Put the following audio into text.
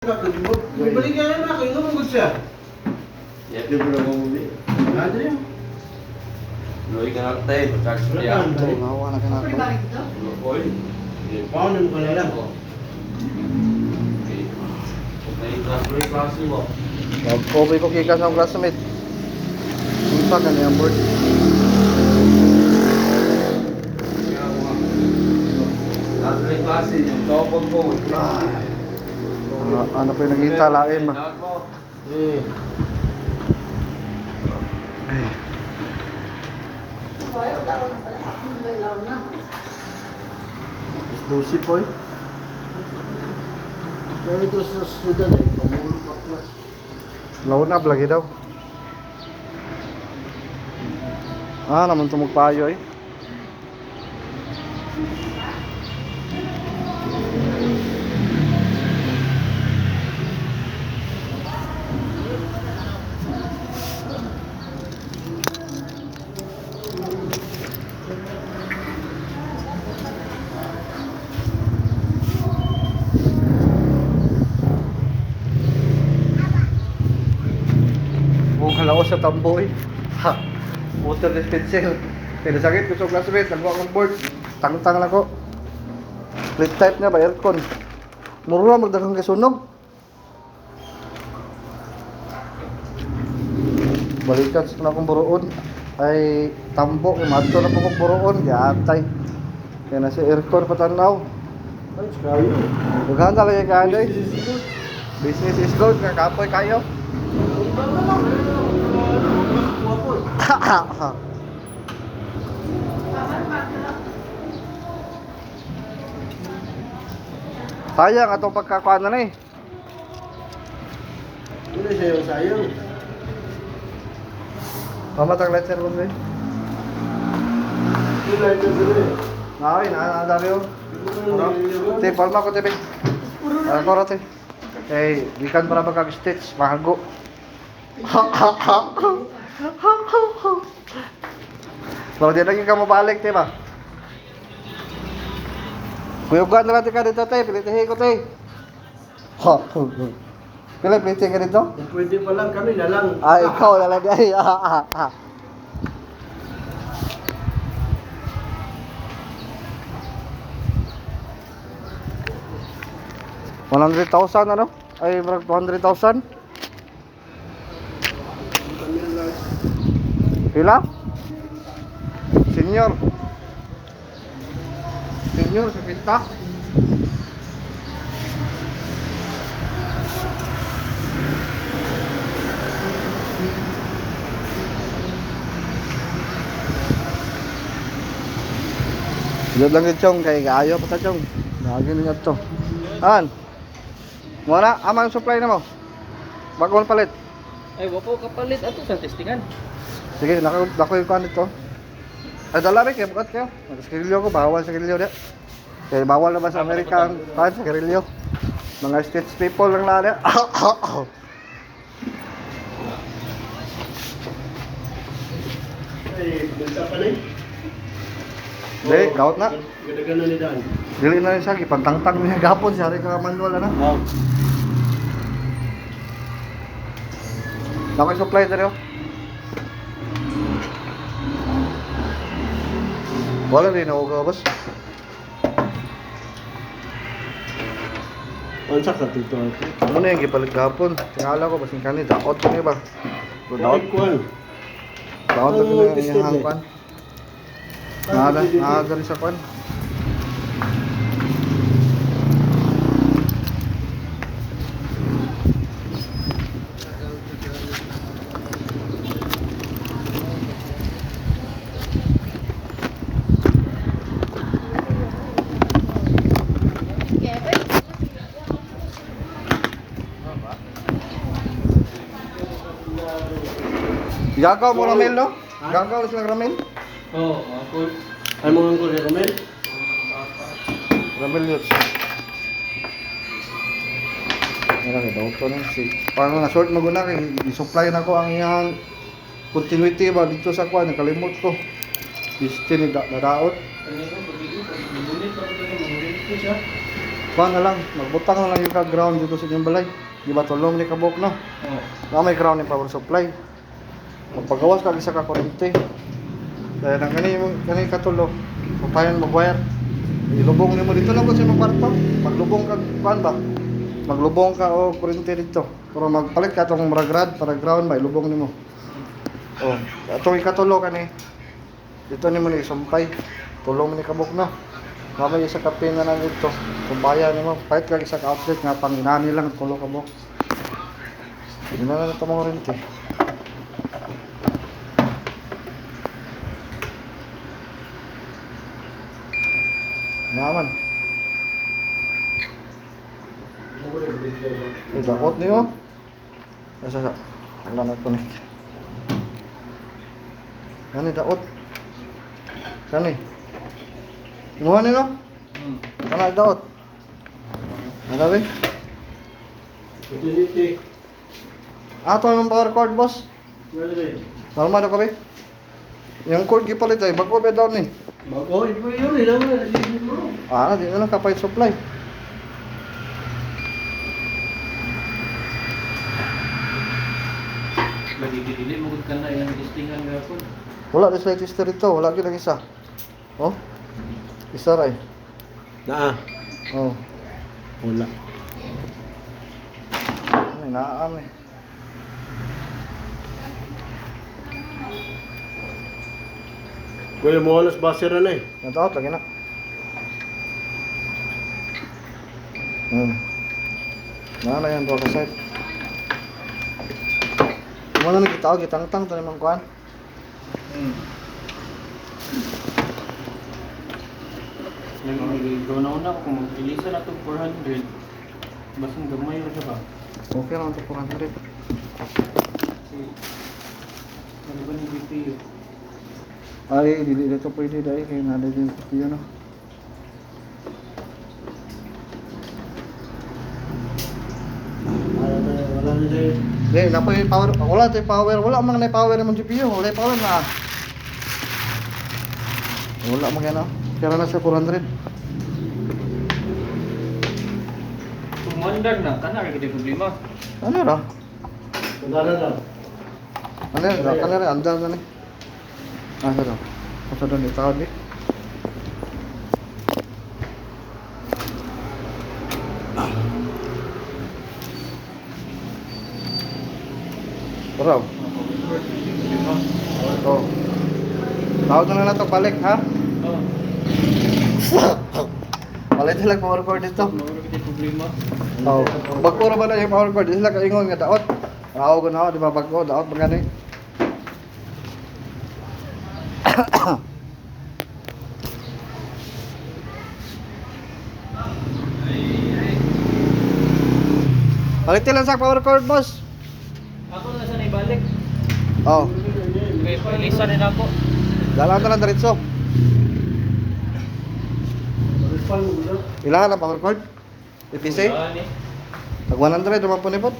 Balik ka na ako, yung mong siya. Yakin mo lang mo ni. Ano yun? Loy ka na tayo, charge mo yan. Mawa na ka na ako. Oy. Paano mo ka na lang? Okay. Okay, transfer klase mo. Mag-copy ko kika sa classmate. Yung pa ka na yung board. Transfer klase, yung topon ko. Ano pa yung nakita lain ma. Eh. Lucy po eh. Pero ito sa Sudan eh, pamulong pa plus. Launab lagi daw. Naman tumugpayo eh. Kalaos sa tamboy. Ha. Water dispenser. Pinasakit ko sa classmate, nagwa akong board. Tang-tang lang ko. Split type niya ba aircon. Mura magdagang kasunog. Balikan sa akong buroon. Ay tambo, mato na po kong buroon, gatay. Kaya na si aircon patanaw. Ay, sakayo. Dughan talaga kaya day. Business is good, kakapoy kayo. Sayang atong pagkakuan na eh. Ano siya sayang? Pamatag light sir kung rin. Wala ito sila eh. Ay, nadaryo. Te, palma ko te. Ako rate. Eh, ikan para pagkag-stitch, mahago. Kalau dia lagi kamu balik te ba? Kuyugan na natin ka dito te, pilitihin ko te. Pilitihin ka dito? Kung pwede pa lang kami na lang. Ikaw lalagay. 100,000 ano? Ay, 200,000? Pila? Senior. Senior sa pinta. Dito lang yung chong, kay gaayo pa ta chong. Lagi niya to. Muna, amang supply na mo. Bagong palit. Ay, wapo kapalit ato sa testingan. Sige, lako yung kuhan dito. Ay, dala rin, kaya bukat kayo. Nag-skirilyo ko, bawal sa skirilyo dia. Kaya bawal naman sa Amerika ang kuhan sa skirilyo. Mga States people lang na dia. Ay, bunta pa na eh. Hindi, gaut na. Gadagan na ni Dan. Dili na rin siya, ipantang-tang niya gapon siya. Hari ka manual na. Lako yung supply na rin. Wala rin ako ka, boss. Ansa ka dito? Ano na yung gipalit gapon? Tingala ko, basing kanil, daot ko niya ba? Daot ko. Daot ko na yung hangpan. Nada rin sa kwan. Gagaw mo ramen, no? Gagaw silang ramen. Oo, ako. Ay mo ang kulay ramen? Ramen yun. Meron ka daw ito na. Parang na-short maguna kay i-supply na ko ang iyang continuity ba dito sa kwan. Nakalimot ko. Destiny na daot. Kanina, pag-ibig, pag-ibunit pa ko ito, mangulit ko siya. Kuha na lang, magbutang na lang yung ka-ground dito sa inyong balay. Di ba tulong ni kabuk no? Oo. Na may ground ni power supply. Magpagawas ka isa ka kuryente. Dahil ang kani katulo, papayan mag-wire. Ilubong nimo dito lang ko sa imong kwarto. Maglubong ka kuan ba? Maglubong ka o kuryente dito. Pero magpalit ka tong ragrad para ground ba ilubong nimo. Oh, atong ikatulo kani. Dito nimo ni sumpay. Tulong ni kabuk no. Mamay isa ka pin na lang dito. Kumbayan nimo, palit ka isa ka outlet nga panginani lang tulo kabuk. Hindi na lang ito mga kuryente. Naman. Daot niyo. Asa sa. Wala na connect. Kani daot. Kani. Imuha ni no? Kana daot. Ano ba? Utility. Ato yung power cord boss. Wala ba? Normal ko ba? Yung cord gipalit ay bago ba down ni? Bago, ito yun. Ilang na. Ah, di na lang kapay supply. Lagi dili mo gud kana ilang testingan gapon. Wala na slide tester dito, wala gyud ang isa. Oh. Isa ray. Naa. Oh. Wala. Ay naam eh. Kuya mo alas basera na eh. Nataot lagi na. Na yan dua ka side. Mo na nakita og gitang-tang tani man kuan. Nag-go na una ko kung mag-release na ito 400. Basang gamay ra siya ba? Okay lang to 400. Kasi ano ba ni GPU? Ay, dili dito pwede dai kay nada din yun no. Wala na dahil. Di, napoy power, wala tay power, wala man na power ng GPU, wala power na. Wala man yan, kaya na siya 400. Sumandar na, kana ra gid problema. Ano ra? Wala na lang. Ano ra? Ano ra? Andar na ni. Ah, sa daw. Sa daw ni tawad ni. Bro. Oh. Tawag na lang ito balik, ha? Oo. Balik sila power cord dito. Mawala gid problema. Oh, bagko ra ba na yung power cord? Di sila kaingon nga daot. Ako ganaw, di ba bagko daot ba gani? Balik lang sa power cord, boss. Ako na sa naibalik. Oh, Kay pailisan na ako. dalan ka lang diretso. Ilan ang power cord? EPC? Wala ni. Tag 100 naman po ni Pot.